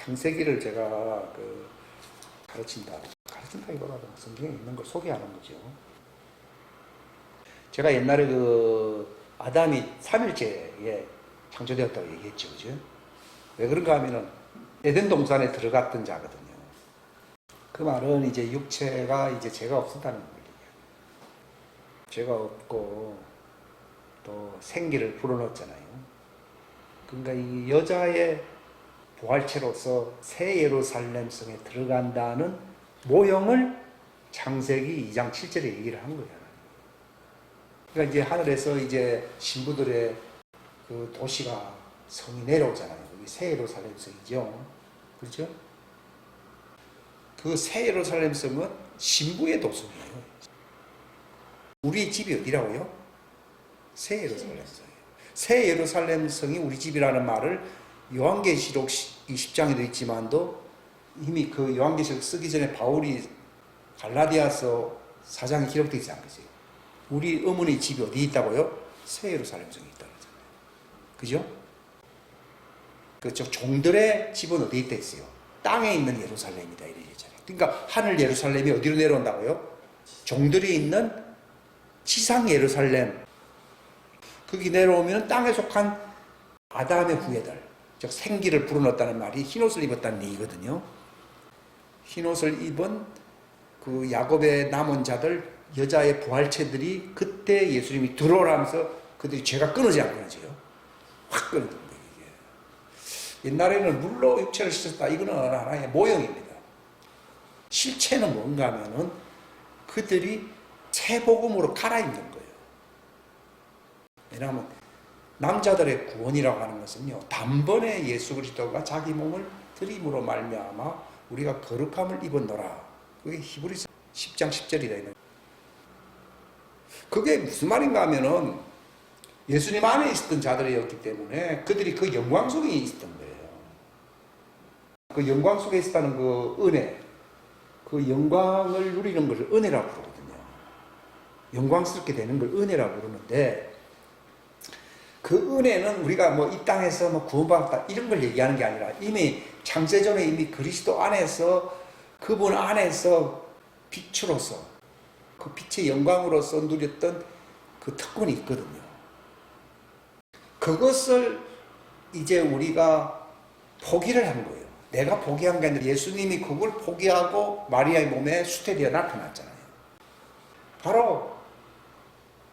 창세기를 제가 가르친다기보다는 성경에 있는 걸 소개하는 거죠. 제가 옛날에 아담이 3일째에 창조되었다고 얘기했죠. 그죠? 왜 그런가 하면은 에덴 동산에 들어갔던 자거든요. 그 말은 이제 육체가 이제 죄가 없었다는 거예요. 죄가 없고 또 생기를 불어넣었잖아요. 그러니까 이 여자의 부활체로서 새 예루살렘 성에 들어간다는 모형을 창세기 2장 7절에 얘기를 한 거예요. 그러니까 이제 하늘에서 이제 신부들의 그 도시가 성이 내려오잖아요. 그게 새 예루살렘 성이죠. 그렇죠? 그 새 예루살렘 성은 신부의 도성이에요. 우리 집이 어디라고요? 새 예루살렘 성이에요. 새 예루살렘 성이 우리 집이라는 말을 요한계시록 20장에도 있지만도 이미 그 요한계시록 쓰기 전에 바울이 갈라디아서 4장에 기록되어 있지 않겠어요? 우리 어머니 집이 어디 있다고요? 새 예루살렘 성이 있다고 하잖아요. 그죠? 그쪽 종들의 집은 어디 있다 했어요? 땅에 있는 예루살렘이다 이래 얘기잖아요. 그러니까 하늘 예루살렘이 어디로 내려온다고요? 종들이 있는 지상 예루살렘. 거기 내려오면 땅에 속한 아담의 후예들, 즉 생기를 불어넣었다는 말이 흰옷을 입었다는 얘기거든요. 흰옷을 입은 그 야곱의 남은 자들, 여자의 부활체들이 그때 예수님이 들어오라면서 그들이 죄가 끊어지 안 끊어져요? 확 끊어진 거예요. 이게. 옛날에는 물로 육체를 씻었다. 이거는 하나의 모형입니다. 실체는 뭔가 하면은 그들이 새 복음으로 갈아입는 거예요. 왜냐하면 남자들의 구원이라고 하는 것은요, 단번에 예수 그리스도가 자기 몸을 들임으로 말미암아 우리가 거룩함을 입었노라. 그게 히브리서 10장 10절이다. 그게 무슨 말인가 하면은 예수님 안에 있었던 자들이었기 때문에 그들이 그 영광 속에 있었던 거예요. 그 영광 속에 있었다는 그 은혜, 그 영광을 누리는 것을 은혜라고 부르거든요. 영광스럽게 되는 걸 은혜라고 부르는데, 그 은혜는 우리가 뭐 이 땅에서 뭐 구원받았다 이런 걸 얘기하는 게 아니라 이미 창세전에 이미 그리스도 안에서 그분 안에서 빛으로서 그 빛의 영광으로서 누렸던 그 특권이 있거든요. 그것을 이제 우리가 포기를 한 거예요. 내가 포기한 게 아니라 예수님이 그걸 포기하고 마리아의 몸에 수태되어 나타났잖아요. 바로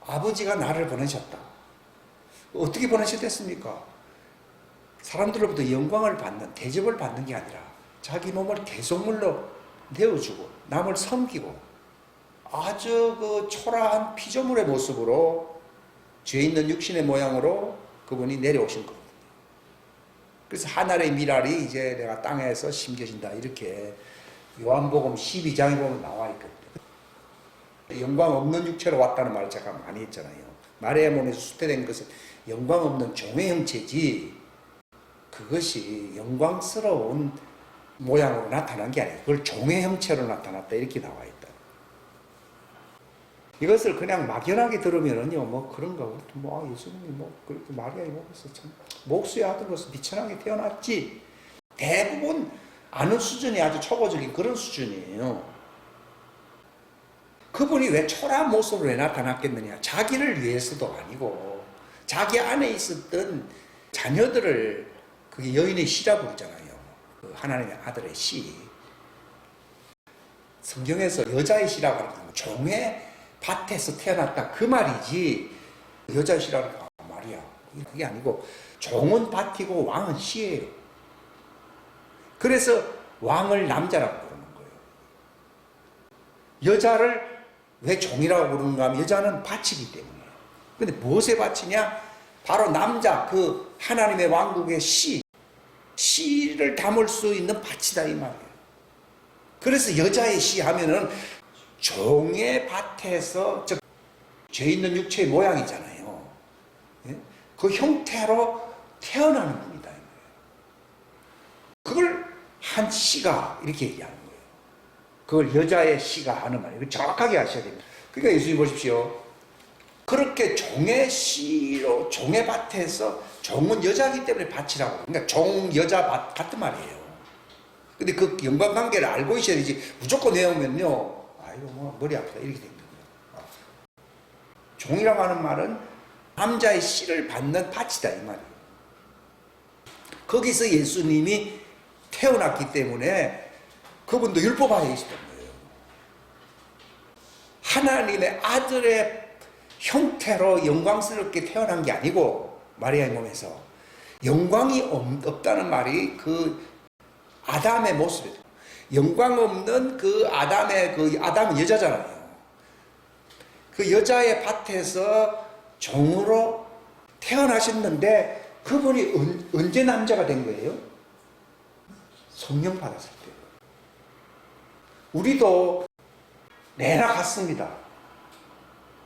아버지가 나를 보내셨다. 어떻게 보내셨겠습니까? 사람들로부터 영광을 받는, 대접을 받는 게 아니라 자기 몸을 대속물로 내어주고 남을 섬기고 아주 그 초라한 피조물의 모습으로 죄 있는 육신의 모양으로 그분이 내려오신 거거든요. 그래서 하늘의 미랄이 이제 내가 땅에서 심겨진다 이렇게 요한복음 12장에 보면 나와 있거든요. 영광 없는 육체로 왔다는 말을 제가 많이 했잖아요. 마리아 몸에서 수태된 것은 영광 없는 종의 형체지 그것이 영광스러운 모양으로 나타난 게 아니에요. 그걸 종의 형체로 나타났다 이렇게 나와 있다. 이것을 그냥 막연하게 들으면은요, 뭐 그런가, 뭐 예수님이 뭐 그렇게 마리아의 몸에서 참 목수의 아들로서 비천하게 태어났지. 대부분 아는 수준이 아주 초보적인 그런 수준이에요. 그분이 왜 초라한 모습으로 왜 나타났겠느냐? 자기를 위해서도 아니고 자기 안에 있었던 자녀들을 그게 여인의 씨라고 그러잖아요. 그 하나님의 아들의 씨. 성경에서 여자의 씨라고 하는 종의 밭에서 태어났다 그 말이지 여자의 씨라고 하는 말이야. 그게 아니고 종은 밭이고 왕은 씨예요. 그래서 왕을 남자라고 부르는 거예요. 여자를 왜 종이라고 부르는가 하면 여자는 밭이기 때문에. 근데 무엇의 밭이냐? 바로 남자, 그 하나님의 왕국의 씨를 담을 수 있는 밭이다 이 말이에요. 그래서 여자의 씨 하면은 종의 밭에서 즉 죄 있는 육체의 모양이잖아요. 예? 그 형태로 태어나는 분이다 이 말이에요. 그걸 한 씨가 이렇게 얘기하는 거예요. 그걸 여자의 씨가 하는 말이에요. 정확하게 아셔야 됩니다. 그러니까 예수님 보십시오. 그렇게 종의 씨로 종의 밭에서 종은 여자이기 때문에 밭이라고. 그러니까 종 여자 밭 같은 말이에요. 근데 그 연관관계를 알고 있어야 되지. 무조건 외우면요, 아이고 뭐 머리 아프다 이렇게 됩니다. 종이라고 하는 말은 남자의 씨를 받는 밭이다 이 말이에요. 거기서 예수님이 태어났기 때문에 그분도 율법하에 있었던 거예요. 하나님의 아들의 형태로 영광스럽게 태어난 게 아니고 마리아의 몸에서 영광이 없다는 말이 그 아담의 모습이에요. 영광 없는 그 아담은 여자잖아요. 그 여자의 밭에서 종으로 태어나셨는데 그분이 언제 남자가 된 거예요? 성령 받았을 때. 우리도 내나 같습니다.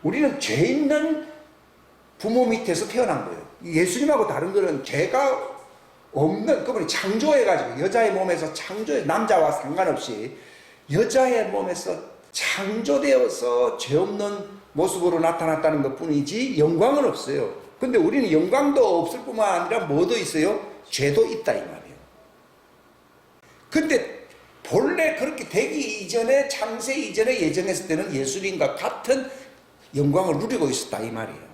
우리는 죄 있는 부모 밑에서 태어난 거예요. 예수님하고 다른 거는 죄가 없는, 그분이 창조해가지고 여자의 몸에서 남자와 상관없이 여자의 몸에서 창조되어서 죄 없는 모습으로 나타났다는 것 뿐이지 영광은 없어요. 근데 우리는 영광도 없을 뿐만 아니라 뭐도 있어요? 죄도 있다 이 말이에요. 근데 본래 그렇게 되기 이전에, 창세 이전에 예정했을 때는 예수님과 같은 영광을 누리고 있었다 이 말이에요.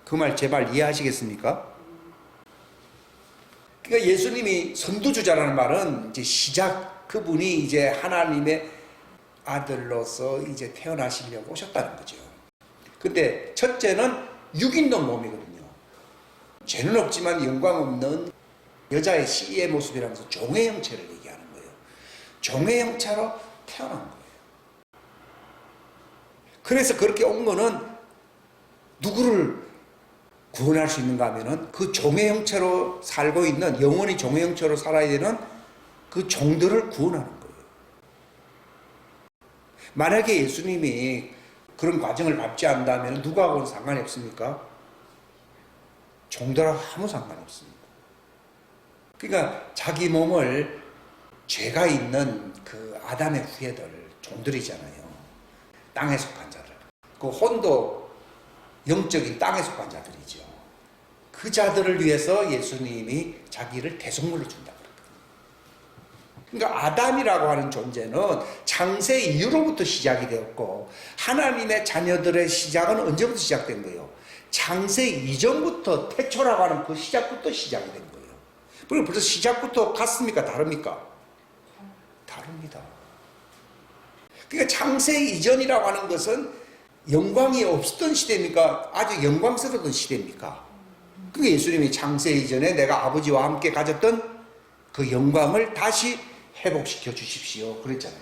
그 말 제발 이해하시겠습니까? 그러니까 예수님이 선두주자라는 말은 이제 시작, 그분이 이제 하나님의 아들로서 이제 태어나시려고 오셨다는 거죠. 근데 첫째는 육인동 몸이거든요. 죄는 없지만 영광 없는 여자의 씨의 모습이라면서 종의 형체를 얘기하는 거예요. 종의 형체로 태어난 거예요. 그래서 그렇게 온 거는 누구를 구원할 수 있는가 하면은 그 종의 형체로 살고 있는, 영원히 종의 형체로 살아야 되는 그 종들을 구원하는 거예요. 만약에 예수님이 그런 과정을 밟지 않는다면 누구하고는 상관이 없습니까? 종들하고 아무 상관이 없습니다. 그러니까 자기 몸을 죄가 있는 그 아담의 후예들, 종들이잖아요. 땅에 속한 자들. 그 혼도 영적인 땅에 속한 자들이죠. 그 자들을 위해서 예수님이 자기를 대속물로 준다 그랬거든요. 그러니까 아담이라고 하는 존재는 창세 이후로부터 시작이 되었고 하나님의 자녀들의 시작은 언제부터 시작된 거예요? 창세 이전부터, 태초라고 하는 그 시작부터 시작이 된 거예요. 그리고 벌써 시작부터 같습니까? 다릅니까? 다릅니다. 그러니까 창세 이전이라고 하는 것은 영광이 없었던 시대입니까? 아주 영광스러운 시대입니까? 그게 예수님이 창세 이전에 내가 아버지와 함께 가졌던 그 영광을 다시 회복시켜 주십시오 그랬잖아요.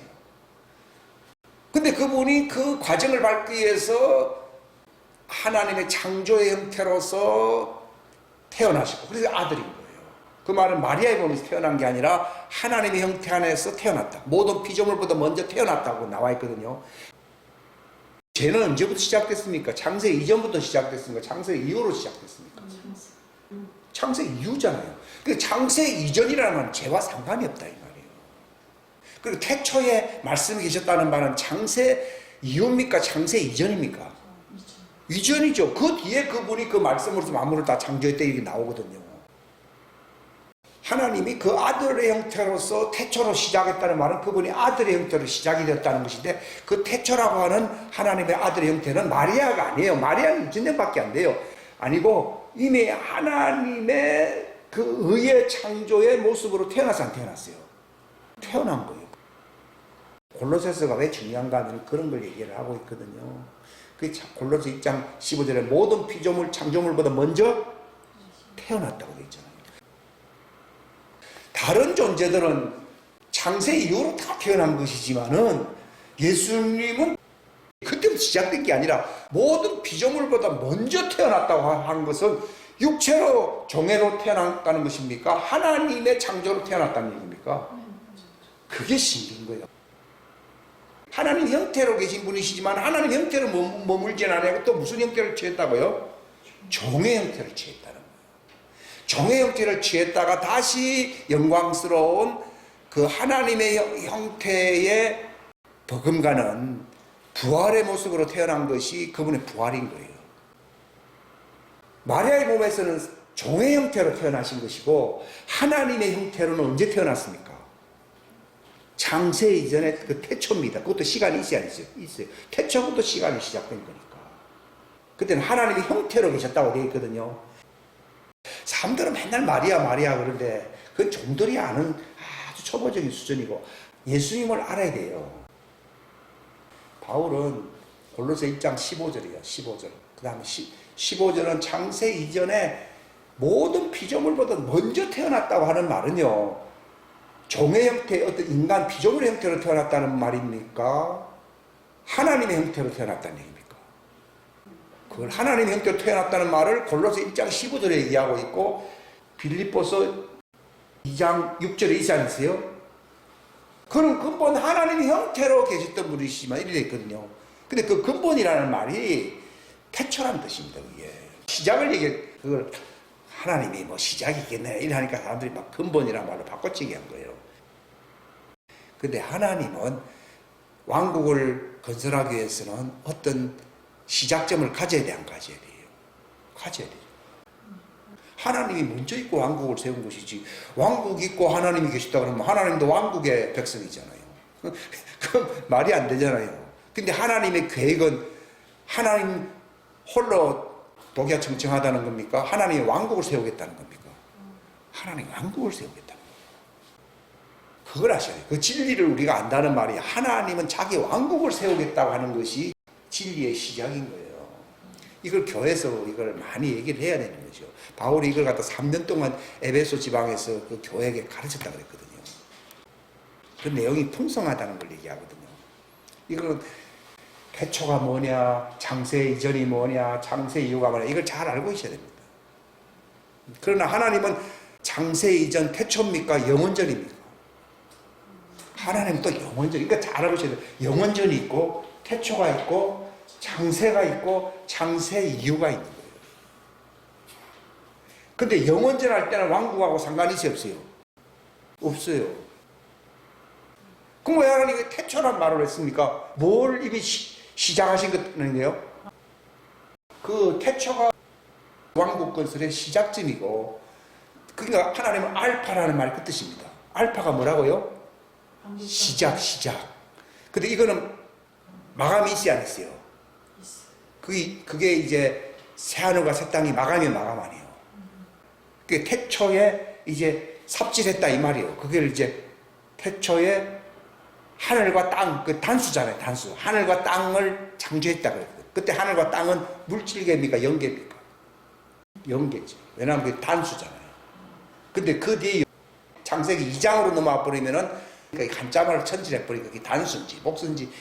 근데 그분이 그 과정을 밟기 위해서 하나님의 창조의 형태로서 태어나시고, 그래서 아들인 거예요. 그 말은 마리아의 몸에서 태어난 게 아니라 하나님의 형태 안에서 태어났다. 모든 피조물보다 먼저 태어났다고 나와 있거든요. 죄는 언제부터 시작됐습니까? 창세 이전부터 시작됐습니까? 창세 이후로 시작됐습니까? 창세 이후잖아요. 그 창세 이전이라는 말은 죄와 상관이 없다 이 말이에요. 그리고 태초에 말씀이 계셨다는 말은 창세 이후입니까? 창세 이전입니까? 이전이죠. 그 뒤에 그분이 그 말씀으로서 만물을 다 창조했다 이게 나오거든요. 하나님이 그 아들의 형태로서 태초로 시작했다는 말은 그분이 아들의 형태로 시작이 되었다는 것인데, 그 태초라고 하는 하나님의 아들의 형태는 마리아가 아니에요. 마리아는 2000년밖에 안 돼요. 아니고 이미 하나님의 그 의의 창조의 모습으로 태어나서 안 태어났어요. 태어난 거예요. 골로새서가 왜 중요한가 하면 그런 걸 얘기를 하고 있거든요. 그 골로새 1장 15절에 모든 피조물 창조물보다 먼저 태어났다고 되어 있잖아요. 다른 존재들은 창세 이후로 다 태어난 것이지만은 예수님은 그때부터 시작된 게 아니라 모든 피조물보다 먼저 태어났다고 한 것은 육체로 종애로 태어났다는 것입니까? 하나님의 창조로 태어났다는 얘기입니까? 그게 신비인 거예요. 하나님 형태로 계신 분이시지만 하나님 형태로 머물진 않아요. 또 무슨 형태를 취했다고요? 종의 형태를 취했다는 거예요. 종의 형태를 취했다가 다시 영광스러운 그 하나님의 형태의 버금가는 부활의 모습으로 태어난 것이 그분의 부활인 거예요. 마리아의 몸에서는 종의 형태로 태어나신 것이고 하나님의 형태로는 언제 태어났습니까? 창세 이전에 그 태초입니다. 그것도 시간이 있어야 있어요. 태초부터 시간이 시작된 거니까. 그때는 하나님의 형태로 계셨다고 되어 있거든요. 사람들은 맨날 마리아 마리아 그러는데 그건 종들이 아는 아주 초보적인 수준이고 예수님을 알아야 돼요. 바울은 골로새 1장 15절이에요. 15절. 그 다음에 15절은 창세 이전에 모든 피조물보다 먼저 태어났다고 하는 말은요. 종의 형태, 어떤 인간 피조물의 형태로 태어났다는 말입니까? 하나님의 형태로 태어났다는 얘기입니까? 그걸 하나님의 형태로 태어났다는 말을 골로새 1장 15절에 얘기하고 있고 빌립보서 2장 6절에 있지 않으세요? 그는 근본 하나님의 형태로 계셨던 분이시지만 이래 있거든요. 근데 그 근본이라는 말이 태초라는 뜻입니다. 그게 시작을 얘기해. 그걸 하나님이 뭐 시작이겠네 이래 하니까 사람들이 막 근본이라는 말로 바꿔치기 한 거예요. 근데 하나님은 왕국을 건설하기 위해서는 어떤 시작점을 가져야 돼, 안 가져야 돼요? 가져야 돼요. 하나님이 먼저 있고 왕국을 세운 것이지 왕국이 있고 하나님이 계시다 그러면 하나님도 왕국의 백성이잖아요. 그 말이 안 되잖아요. 근데 하나님의 계획은 하나님 홀로 독야청청하다는 겁니까? 하나님이 왕국을 세우겠다는 겁니까? 하나님이 왕국을 세우겠다는 겁니다. 그걸 아셔야 돼요. 그 진리를 우리가 안다는 말이 하나님은 자기 왕국을 세우겠다고 하는 것이 진리의 시작인 거예요. 이걸 교회에서 이걸 많이 얘기를 해야 되는 거죠. 바울이 이걸 갖다 3년 동안 에베소 지방에서 그 교회에게 가르쳤다고 그랬거든요. 그 내용이 풍성하다는 걸 얘기하거든요. 이거는 태초가 뭐냐, 창세 이전이 뭐냐, 창세 이후가 뭐냐, 이걸 잘 알고 있어야 됩니다. 그러나 하나님은 창세 이전 태초입니까? 영원전입니까? 하나님은 또 영원전, 그러니까 잘 알고 있어야 돼요. 영원전이 있고, 태초가 있고, 창세가 있고, 창세 이후가 있는 거예요. 근데 영원전 할 때는 왕국하고 상관이 있어요, 없어요? 없어요. 그럼 왜 하나님이 태초란 말을 했습니까? 뭘 이미 시작하신 거는요? 그 태초가 왕국 건설의 시작점이고, 그러니까 하나님은 알파라는 말이 그 뜻입니다. 알파가 뭐라고요? 시작. 근데 이거는 마감이 있어야 안 했어요. 그게 이제 새하늘과 새 땅이 마감이면 마감 아니에요. 그게 태초에 이제 삽질했다 이 말이에요. 그게 이제 태초에 하늘과 땅, 그 단수잖아요, 단수. 하늘과 땅을 창조했다 그랬거든요. 그때 하늘과 땅은 물질계입니까? 영계입니까? 영계지. 왜냐하면 그게 단수잖아요. 근데 그 뒤에 창세기 2장으로 넘어와 버리면은 한자말로 천지해버리니까 그게 단수인지, 복수인지,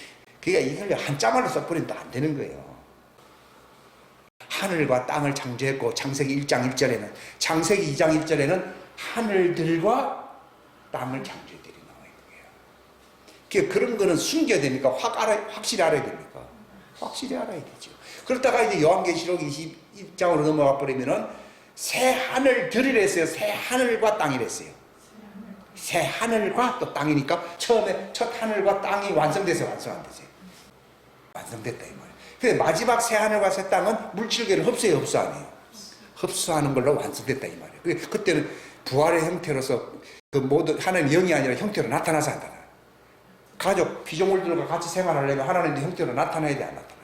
그러니까 이걸 한자말로 써버리면 또 안 되는 거예요. 하늘과 땅을 창조했고, 창세기 1장 1절에는, 창세기 2장 1절에는 하늘들과 땅을 창조했다. 그런 거는 숨겨야 됩니까? 확실히 알아야 됩니까? 확실히 알아야 되죠. 그러다가 이제 요한계시록 21장으로 넘어가 버리면은 새 하늘들이랬어요. 새 하늘과 땅이랬어요. 새 하늘과 또 땅이니까 처음에 첫 하늘과 땅이 완성돼서 완성 안 되세요. 완성됐다 이 말이에요. 근데 마지막 새 하늘과 새 땅은 물질계를 흡수해요, 흡수 안 해요? 흡수하는 걸로 완성됐다 이 말이에요. 그때는 부활의 형태로서 그 모든 하나님 영이 아니라 형태로 나타나서 한다. 가족, 피조물들과 같이 생활하려면 하나님의 형태로 나타나야 돼, 안 나타나요?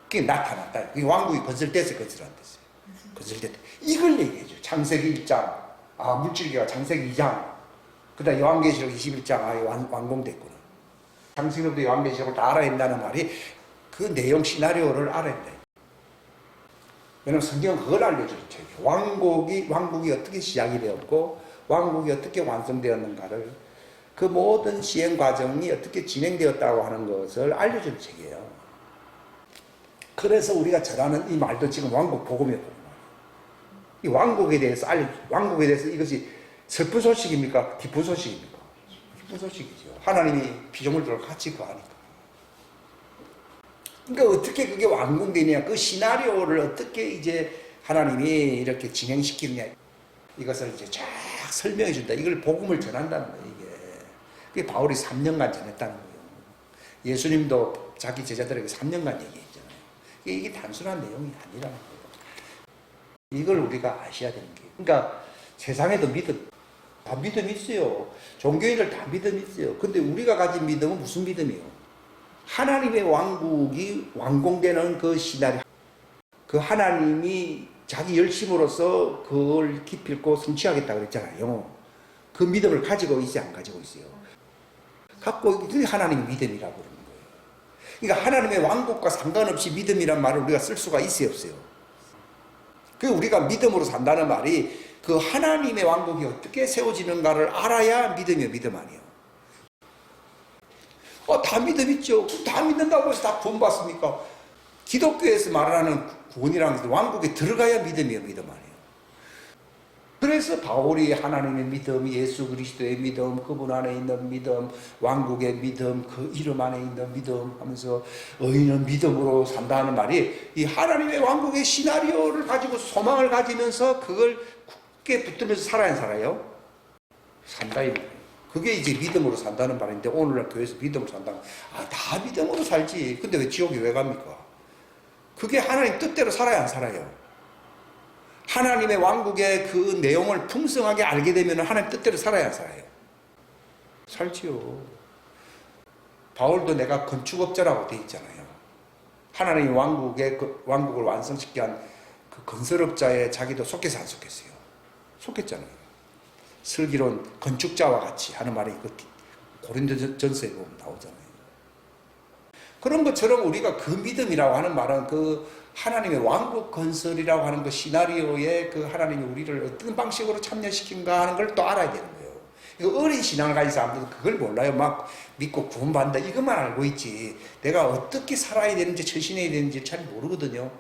그게 나타났다. 그게 왕국이 건설돼서 건설한댔어요. 건설됐다. 이걸 얘기해줘. 창세기 1장, 물질계가 창세기 2장, 그 다음 요한계시록 21장, 완공됐구나. 창세기부터 요한계시록을 다 알아야 한다는 말이 그 내용 시나리오를 알아야 돼. 왜냐면 성경은 그걸 알려주는 책이에요. 왕국이 어떻게 시작이 되었고, 왕국이 어떻게 완성되었는가를 그 모든 시행 과정이 어떻게 진행되었다고 하는 것을 알려주는 책이에요. 그래서 우리가 전하는 이 말도 지금 왕국 복음이었단 말이에요. 이 왕국에 대해서 이것이 슬픈 소식입니까? 기쁜 소식입니까? 기쁜 소식이죠. 하나님이 피조물들과 같이 거하니까. 그러니까 어떻게 그게 완공되냐, 그 시나리오를 어떻게 이제 하나님이 이렇게 진행시키느냐, 이것을 이제 쫙 설명해 준다. 이걸 복음을 전한다는 거예요. 그게 바울이 3년간 전했다는 거예요. 예수님도 자기 제자들에게 3년간 얘기했잖아요. 이게 단순한 내용이 아니라는 거예요. 이걸 우리가 아셔야 되는 게. 그러니까 세상에도 믿음, 다 믿음 있어요. 종교인들 다 믿음 있어요. 근데 우리가 가진 믿음은 무슨 믿음이요? 하나님의 왕국이 완공되는 그 시나리오. 그 하나님이 자기 열심으로써 그걸 기필코 성취하겠다고 그랬잖아요. 그 믿음을 가지고 있어요, 안 가지고 있어요? 갖고 있는 하나님의 믿음이라고 그러는 거예요. 그러니까 하나님의 왕국과 상관없이 믿음이란 말을 우리가 쓸 수가 있어요, 없어요? 그 우리가 믿음으로 산다는 말이 그 하나님의 왕국이 어떻게 세워지는가를 알아야 믿음이에요, 믿음 아니에요. 다 믿음 있죠. 다 믿는다고 해서 다 구원 받습니까? 기독교에서 말하는 구원이라는 것은 왕국에 들어가야 믿음이에요, 믿음 아니에요. 그래서 바울이 하나님의 믿음, 예수 그리스도의 믿음, 그분 안에 있는 믿음, 왕국의 믿음, 그 이름 안에 있는 믿음 하면서 의인은 믿음으로 산다는 말이 이 하나님의 왕국의 시나리오를 가지고 소망을 가지면서 그걸 굳게 붙들면서 살아야 안 살아요? 산다 이 말이에요. 그게 이제 믿음으로 산다는 말인데 오늘날 교회에서 믿음으로 산다는 다 믿음으로 살지. 근데 왜 지옥에 왜 갑니까? 그게 하나님 뜻대로 살아야 안 살아요? 하나님의 왕국의 그 내용을 풍성하게 알게 되면 하나님 뜻대로 살아야 안 살아요? 살지요. 바울도 내가 건축업자라고 돼 있잖아요. 하나님의 왕국을 완성시키게 한 그 건설업자에 자기도 속해서 안 속했어요? 속했잖아요. 슬기로운 건축자와 같이 하는 말이 그 고린도전서에 보면 나오잖아요. 그런 것처럼 우리가 그 믿음이라고 하는 말은 그 하나님의 왕국 건설이라고 하는 그 시나리오에 그 하나님이 우리를 어떤 방식으로 참여시킨가 하는 걸 또 알아야 되는 거예요. 이거 어린 신앙을 가진 사람들은 그걸 몰라요. 막 믿고 구원받는다 이것만 알고 있지 내가 어떻게 살아야 되는지 처신해야 되는지 잘 모르거든요.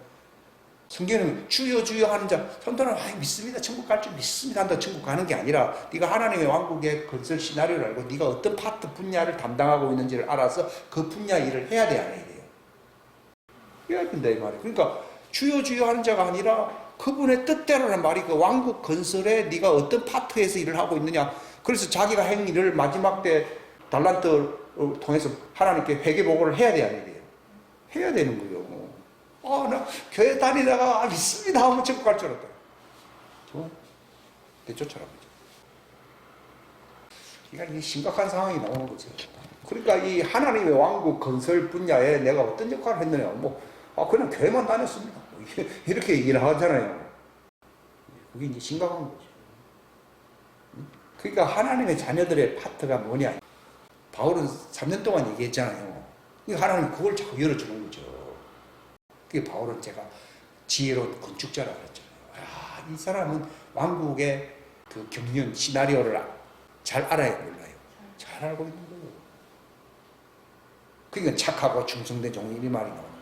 성경은 주여 주여 하는 자 사람들은 믿습니다. 천국 갈 줄 믿습니다. 한다 천국 가는 게 아니라 네가 하나님의 왕국의 건설 시나리오를 알고 네가 어떤 파트 분야를 담당하고 있는지를 알아서 그 분야 일을 해야 돼 안 해야 돼요? 해야 된다 이 말이에요. 그러니까 주여 주여 하는 자가 아니라 그분의 뜻대로라는 말이 그 왕국 건설에 네가 어떤 파트에서 일을 하고 있느냐. 그래서 자기가 한 일을 마지막 때 달란트를 통해서 하나님께 회개보고를 해야 돼야 돼요? 해야 되는 거예요. 나 교회 다니다가 믿습니다 하면 천국 갈 줄 알았다. 내쫓아라. 그러니까 이 심각한 상황이 나오는 거죠. 그러니까 이 하나님의 왕국 건설 분야에 내가 어떤 역할을 했느냐. 그냥 교회만 다녔습니다. 이렇게 얘기를 하잖아요. 그게 이제 심각한 거죠. 그러니까 하나님의 자녀들의 파트가 뭐냐. 바울은 3년 동안 얘기했잖아요. 하나님 그걸 자꾸 열어주는 거죠. 그게 바울은 제가 지혜로운 건축자라고 그랬잖아요. 이 사람은 왕국의 그 경륜, 시나리오를 잘 알아요, 몰라요? 잘 알고 있는 거예요. 그러니까 착하고 충성된 종이 이 말이 나오는 거예요.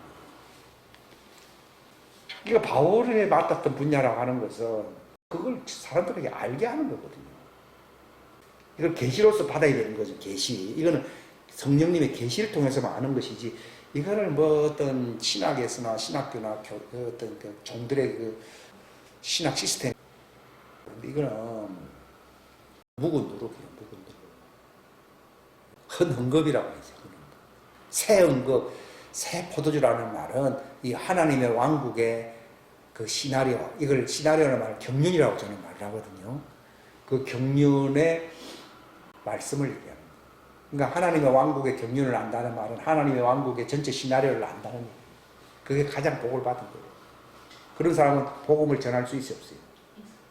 그러니까 바울에 맡았던 분야라고 하는 것은 그걸 사람들에게 알게 하는 거거든요. 이걸 계시로서 받아야 되는 거죠, 계시. 이거는 성령님의 계시를 통해서만 아는 것이지 이거를 뭐 어떤 신학에서나 신학교나 어떤 그 종들의 그 신학 시스템 이거는 묵은 누룩이에요. 묵은 누룩. 헌응급이라고 하죠. 새 응급, 새 포도주라는 말은 이 하나님의 왕국의 그 시나리오, 이걸 시나리오라는 말을 경륜이라고 저는 말을 하거든요. 그 경륜의 말씀을 얘기합니다. 그러니까 하나님의 왕국의 경륜을 안다는 말은 하나님의 왕국의 전체 시나리오를 안다는 거예요. 그게 가장 복을 받은 거예요. 그런 사람은 복음을 전할 수 있어요, 없어요?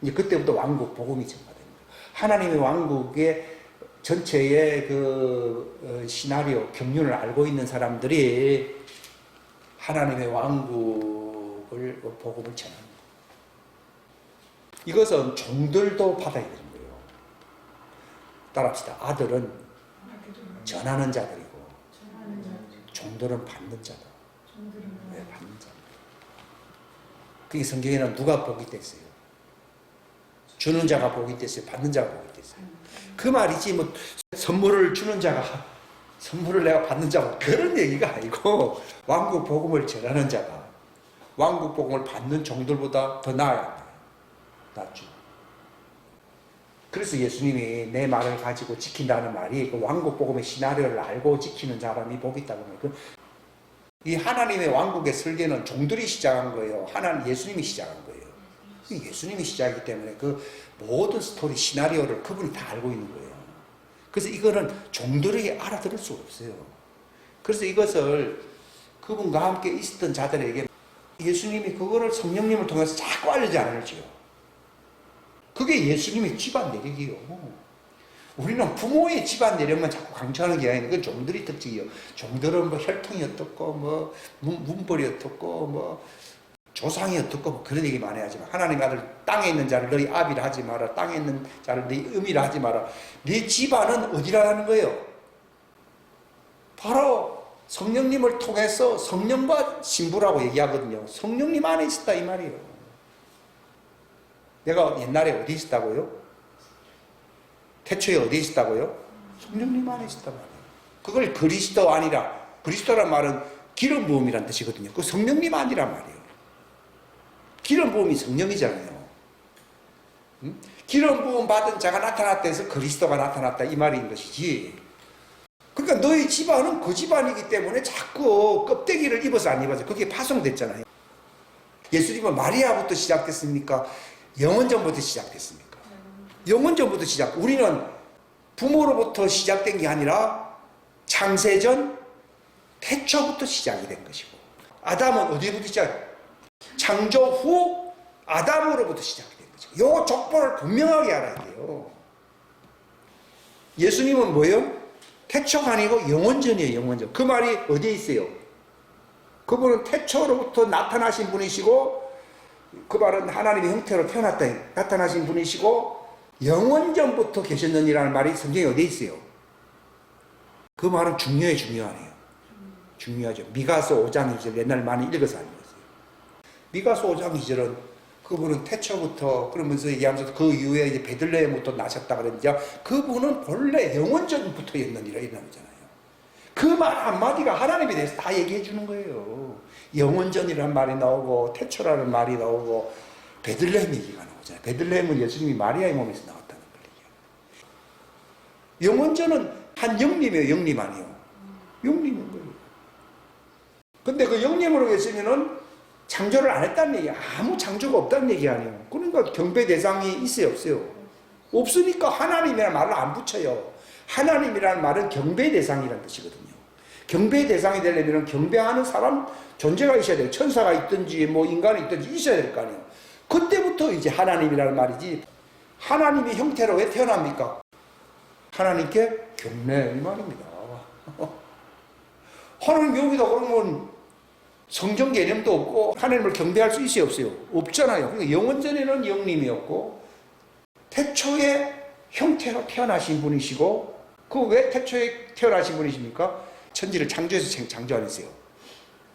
이제 그때부터 왕국 복음이 전파되는 거예요. 하나님의 왕국의 전체의 그 시나리오, 경륜을 알고 있는 사람들이 하나님의 왕국을 복음을 전하는 거예요. 이것은 종들도 받아야 되는 거예요. 따라합시다. 아들은 전하는 자들이고 종들은 받는 자다. 왜 받는 자? 그게 성경에는 누가 복이 됐어요? 주는 자가 복이 됐어요? 받는 자가 복이 됐어요? 그 말이지 뭐 선물을 주는 자가 선물을 내가 받는 자고 그런 얘기가 아니고 왕국 복음을 전하는 자가 왕국 복음을 받는 종들보다 더 나아야 낫죠. 그래서 예수님이 내 말을 가지고 지킨다는 말이 그 왕국 복음의 시나리오를 알고 지키는 사람이 복이 있다고 말해요. 이 하나님의 왕국의 설계는 종들이 시작한 거예요. 예수님이 시작한 거예요. 그게 예수님이 시작이기 때문에 그 모든 스토리 시나리오를 그분이 다 알고 있는 거예요. 그래서 이거는 종들에게 알아들을 수가 없어요. 그래서 이것을 그분과 함께 있었던 자들에게 예수님이 그거를 성령님을 통해서 자꾸 알려지 않을지요. 그게 예수님의 집안 내력이요. 우리는 부모의 집안 내력만 자꾸 강조하는 게 아니라 그건 종들의 특징이요. 종들은 뭐 혈통이 어떻고 뭐 문벌이 어떻고 뭐 조상이 어떻고 뭐 그런 얘기 많이 하지만 하나님의 아들 땅에 있는 자를 너희 아비라 하지 마라. 땅에 있는 자를 너희 음이라 하지 마라. 네 집안은 어디라는 거예요? 바로 성령님을 통해서 성령과 신부라고 얘기하거든요. 성령님 안에 있었다 이 말이에요. 내가 옛날에 어디 있었다고요? 태초에 어디 있었다고요? 성령님 안에 있었단 말이에요. 그걸 그리스도 아니라, 그리스도란 말은 기름 부음이란 뜻이거든요. 그 성령님 아니란 말이에요. 기름 부음이 성령이잖아요. 기름 부음 받은 자가 나타났다 해서 그리스도가 나타났다 이 말인 것이지. 그러니까 너희 집안은 그 집안이기 때문에 자꾸 껍데기를 입어서 안 입어서 그게 파송됐잖아요. 예수님은 마리아부터 시작됐습니까? 영원전부터 시작됐습니까? 영원전부터 시작. 우리는 부모로부터 시작된 게 아니라 창세전 태초부터 시작이 된 것이고, 아담은 어디부터 시작? 창조 후 아담으로부터 시작이 된 거죠. 요 족보를 분명하게 알아야 돼요. 예수님은 뭐예요? 태초가 아니고 영원전이에요. 영원전. 그 말이 어디에 있어요? 그분은 태초로부터 나타나신 분이시고, 그 말은 하나님의 형태로 태어났다 나타나신 분이시고 영원전부터 계셨느니라는 말이 성경에 어디에 있어요? 그 말은 중요하네요. 중요하죠. 미가서 5장 2절 옛날 많이 읽어서 알고 있어요. 미가서 5장 2절은 그분은 태초부터 그러면서 얘기하면서 그 이후에 이제 베들레헴부터 나셨다 그랬는데 그분은 본래 영원전부터였느니라 이러잖아요. 그 말 한마디가 하나님에 대해서 다 얘기해 주는 거예요. 영원전이라는 말이 나오고 태초라는 말이 나오고 베들레헴 얘기가 나오잖아요. 베들레헴은 예수님이 마리아의 몸에서 나왔다는 걸 얘기해요. 영원전은 한 영림이에요. 영림 아니에요. 영림인 거예요. 근데 그 영림으로 계시면은 창조를 안 했다는 얘기, 아무 창조가 없다는 얘기 아니에요. 그러니까 경배 대상이 있어요, 없어요? 없으니까 하나님이라는 말을 안 붙여요. 하나님이라는 말은 경배 대상이라는 뜻이거든요. 경배 대상이 되려면 경배하는 사람 존재가 있어야 돼요. 천사가 있든지 뭐 인간이 있든지 있어야 될 거 아니에요. 그때부터 이제 하나님이라는 말이지. 하나님의 형태로 왜 태어납니까? 하나님께 경배 이 말입니다. 하나님 여기다 그러면 성경 개념도 없고 하나님을 경배할 수 있어요, 없어요? 없잖아요. 그러니까 영원전에는 영님이었고 태초에 형태로 태어나신 분이시고 그 왜 태초에 태어나신 분이십니까? 천지를 창조해서 창조 안 했어요.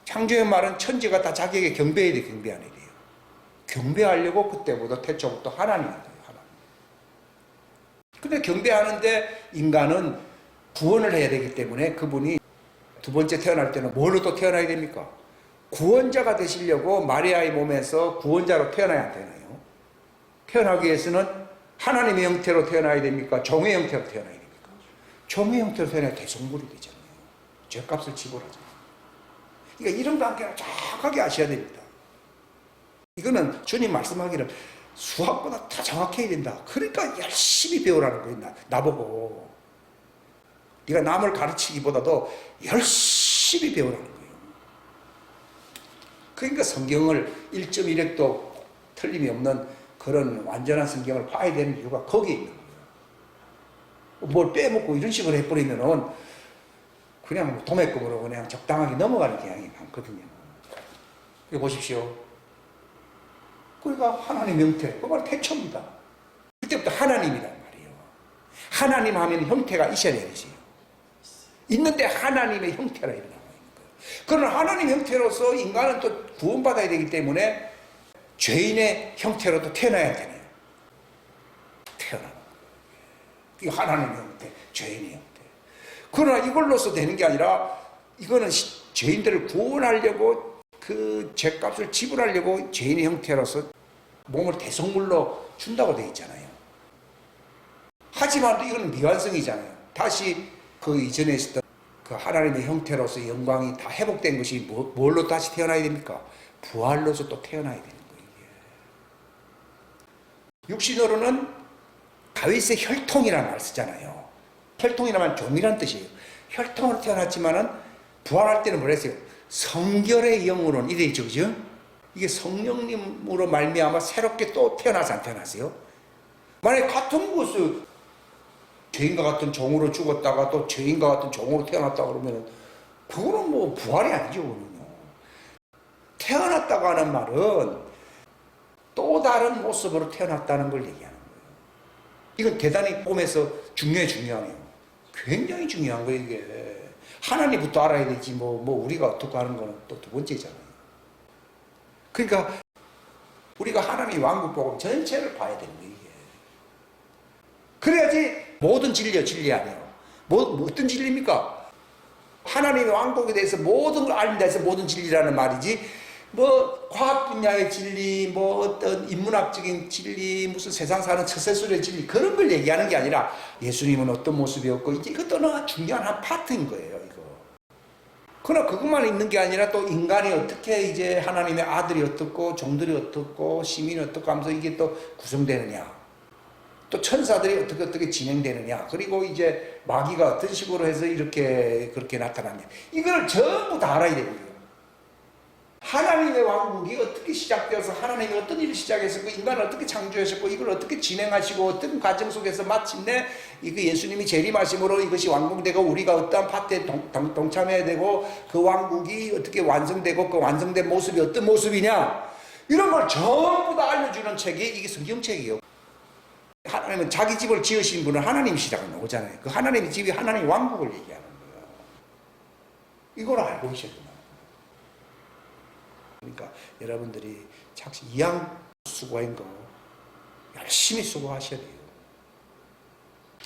창조의 말은 천지가 다 자기에게 경배해야 돼, 경배 안 해야 돼요. 경배하려고 그때부터 태초부터 하나님이 돼요, 하나님. 근데 경배하는데 인간은 구원을 해야 되기 때문에 그분이 두 번째 태어날 때는 뭘로 또 태어나야 됩니까? 구원자가 되시려고 마리아의 몸에서 구원자로 태어나야 안 되나요? 태어나기 위해서는 하나님의 형태로 태어나야 됩니까? 종의 형태로 태어나야 됩니까? 종의 형태로 태어나야 대성물이 되잖아요. 죄값을 지불하잖아요. 그러니까 이런 관계를 정확하게 아셔야 됩니다. 이거는 주님 말씀하기를 수학보다 더 정확해야 된다. 그러니까 열심히 배우라는 거예요. 나보고. 네가 남을 가르치기보다도 열심히 배우라는 거예요. 그러니까 성경을 1.1획도 틀림이 없는 그런 완전한 성경을 봐야 되는 이유가 거기에 있는 거예요. 뭘 빼먹고 이런 식으로 해버리면은 그냥 도매금으로 그냥 적당하게 넘어가는 경향이 많거든요. 이거 보십시오. 그러니까 하나님 형태, 그건 태초입니다. 그때부터 하나님이란 말이에요. 하나님 하면 형태가 있어야 되지. 있는데 하나님의 형태라 일어나고 있는 거예요. 그런 하나님 형태로서 인간은 또 구원받아야 되기 때문에 죄인의 형태로 또 태어나야 되네요. 태어나는 거예요. 이 하나님의 형태, 죄인의 형태. 그러나 이걸로서 되는 게 아니라 이거는 죄인들을 구원하려고 그 죄값을 지불하려고 죄인의 형태로서 몸을 대성물로 준다고 되어 있잖아요. 하지만 이거는 미완성이잖아요. 다시 그 이전에 있었던 그 하나님의 형태로서 영광이 다 회복된 것이 뭘로 다시 태어나야 됩니까? 부활로서 또 태어나야 되는 거예요. 육신으로는 다윗의 혈통이라는 말을 쓰잖아요. 혈통이라는 종이란 뜻이에요. 혈통으로 태어났지만은 부활할 때는 뭐라 했어요? 성결의 영으로는 이래 있죠, 그죠? 이게 성령님으로 말미암아 새롭게 또 태어나서 안 태어났어요? 만약에 같은 것을 죄인과 같은 종으로 죽었다가 또 죄인과 같은 종으로 태어났다 그러면 그거는 뭐 부활이 아니죠, 그거는요. 태어났다고 하는 말은 또 다른 모습으로 태어났다는 걸 얘기하는 거예요. 이건 대단히 꿈에서 중요하네요. 굉장히 중요한 거예요, 이게. 하나님부터 알아야 되지, 우리가 어떻게 하는 거는 또 두 번째잖아요. 그러니까, 우리가 하나님의 왕국 보고 전체를 봐야 되는 거예요, 이게. 그래야지 모든 진리 아니에요. 어떤 진리입니까? 하나님의 왕국에 대해서 모든 걸 아는 데서 모든 진리라는 말이지, 과학 분야의 진리, 어떤 인문학적인 진리, 무슨 세상 사는 처세술의 진리, 그런 걸 얘기하는 게 아니라 예수님은 어떤 모습이었고, 이제 이것도 중요한 한 파트인 거예요, 이거. 그러나 그것만 있는 게 아니라 또 인간이 어떻게 이제 하나님의 아들이 어떻고, 종들이 어떻고, 시민이 어떻고 하면서 이게 또 구성되느냐. 또 천사들이 어떻게 진행되느냐. 그리고 이제 마귀가 어떤 식으로 해서 그렇게 나타났냐. 이걸 전부 다 알아야 되고요. 하나님의 왕국이 어떻게 시작되어서 하나님이 어떤 일을 시작했었고 인간을 어떻게 창조하셨고 이걸 어떻게 진행하시고 어떤 과정 속에서 마침내 이거 예수님이 재림하심으로 이것이 완공되고 우리가 어떠한 파트에 동참해야 되고 그 왕국이 어떻게 완성되고 그 완성된 모습이 어떤 모습이냐 이런 걸 전부 다 알려주는 책이 이게 성경책이에요. 하나님은 자기 집을 지으신 분은 하나님이시라고 나오잖아요. 그 하나님의 집이 하나님의 왕국을 얘기하는 거예요. 이걸 알고 있어야 돼요. 그러니까 여러분들이 이왕 수고한 거 열심히 수고하셔야 돼요.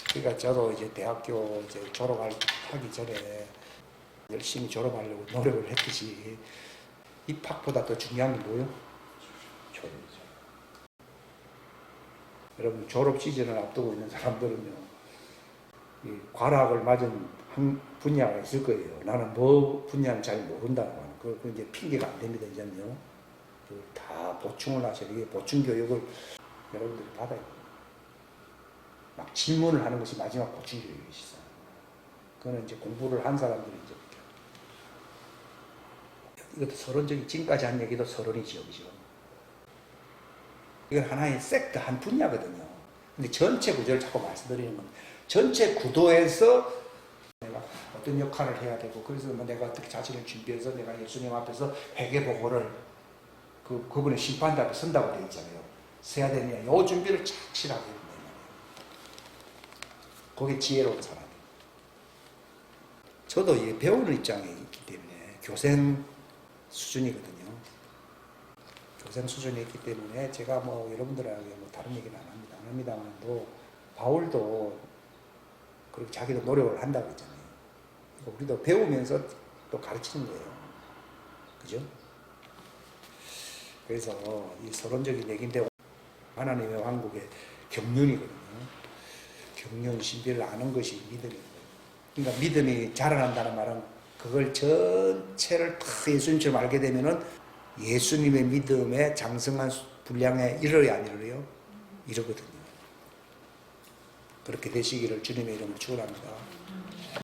그러니까 저도 이제 대학교 졸업하기 전에 열심히 졸업하려고 노력을 했듯이 입학보다 더 중요한 게 뭐예요? 졸업이죠. 여러분 졸업 시즌을 앞두고 있는 사람들은요, 이 과락을 맞은 한 분야가 있을 거예요. 나는 분야는 잘 모른다고 하는. 그 이제 핑계가 안 됩니다, 이제는요. 다 보충을 하셔야 돼요. 보충 교육을 여러분들이 받아야 돼요. 막 질문을 하는 것이 마지막 보충 교육이시죠. 그거는 이제 공부를 한 사람들이 이제 이것도 서론적인 지금까지 한 얘기도 서론이지요, 그죠? 이건 하나의 섹터, 한 분야거든요. 근데 전체 구조를 자꾸 말씀드리는 겁니다. 전체 구도에서 내가 어떤 역할을 해야 되고, 그래서 내가 어떻게 자신을 준비해서 내가 예수님 앞에서 회개보고를 그분의 심판대 앞에 선다고 되어 있잖아요. 세야 되느냐, 이 준비를 착실하게 해야 된다. 그게 지혜로운 사람이에요. 저도 이 배우는 입장에 있기 때문에 교생 수준이거든요. 교생 수준이 있기 때문에 제가 여러분들에게 다른 얘기는 안 합니다만도 바울도 그렇게 자기도 노력을 한다고 했잖아요. 우리도 배우면서 또 가르치는 거예요. 그죠? 그래서 이 서론적인 얘기인데 하나님의 왕국의 경륜이거든요. 경륜 신비를 아는 것이 믿음이에요. 그러니까 믿음이 자라난다는 말은 그걸 전체를 다 예수님처럼 알게 되면은 예수님의 믿음의 장성한 분량에 이르러야 안 이르러요? 이르거든요. 그렇게 되시기를 주님의 이름으로 축원합니다.